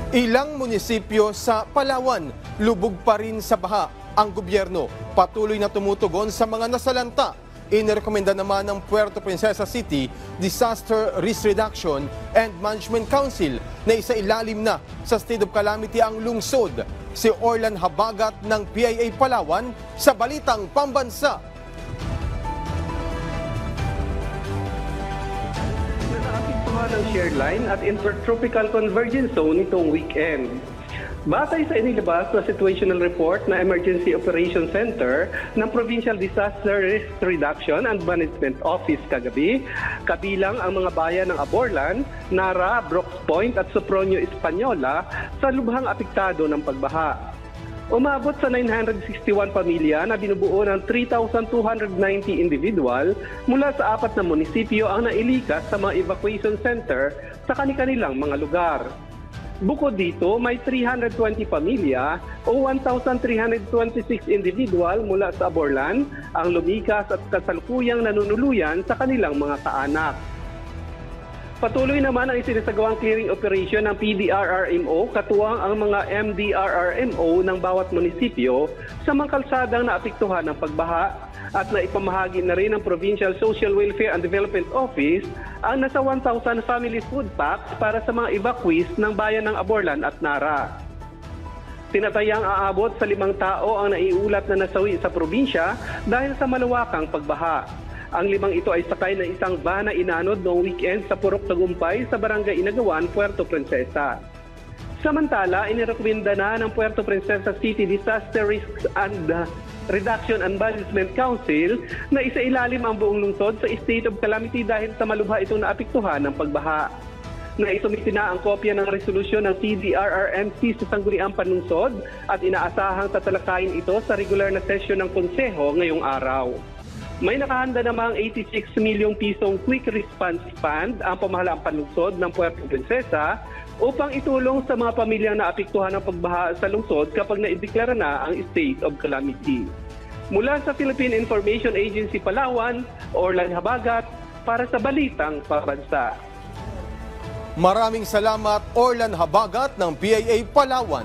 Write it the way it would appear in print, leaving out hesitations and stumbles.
Ilang munisipyo sa Palawan, lubog pa rin sa baha. Ang gobyerno patuloy na tumutugon sa mga nasalanta. Inirekomenda naman ng Puerto Princesa City Disaster Risk Reduction and Management Council na isailalim na sa state of calamity ang lungsod. Si Orlan Habagat ng PIA Palawan sa Balitang Pambansa. Naapektuhan ang share line at intertropical convergence zone nitong weekend. Batay sa inilabas na situational report na Emergency Operations Center ng Provincial Disaster Risk Reduction and Management Office kagabi, kabilang ang mga bayan ng Aborlan, Nara, Brooks Point at Sopronio Española sa lubhang apektado ng pagbaha. Umabot sa 961 pamilya na binubuo ng 3,290 individual mula sa 4 na munisipyo ang nailikas sa mga evacuation center sa kanilang mga lugar. Bukod dito, may 320 pamilya o 1,326 individual mula sa Aborlan ang lumikas at kasalukuyang nanunuluyan sa kanilang mga kaanak. Patuloy naman ang isinasagawang clearing operation ng PDRRMO katuwang ang mga MDRRMO ng bawat munisipyo sa mga kalsadang naapektuhan ng pagbaha at naipamahagi na rin ng Provincial Social Welfare and Development Office ang nasa 1,000 family food packs para sa mga evacuees ng bayan ng Aborlan at Nara. Tinatayang aabot sa 5 tao ang naiulat na nasawi sa probinsya dahil sa malawakang pagbaha. Ang 5 ito ay sakay ng isang van na inanod noong weekend sa Purok Tagumpay sa Barangay Inagawan, Puerto Princesa. Samantala, inirekomenda na ng Puerto Princesa City Disaster Risk and Reduction and Management Council na isailalim ang buong lungsod sa state of calamity dahil sa malubha itong naapektuhan ng pagbaha. Naisumiti na ang kopya ng resolusyon ng CDRRMC sa Sangguniang Panlungsod at inaasahang tatalakayin ito sa regular na sesyon ng Konseho ngayong araw. May nakahanda namang 86 milyong pisong Quick Response Fund ang pamahalaang panlungsod ng Puerto Princesa upang itulong sa mga pamilyang naapektuhan ng pagbaha sa lungsod kapag naideklara na ang state of calamity. Mula sa Philippine Information Agency Palawan, Orlan Habagat para sa Balitang Pambansa. Maraming salamat Orlan Habagat ng PIA Palawan.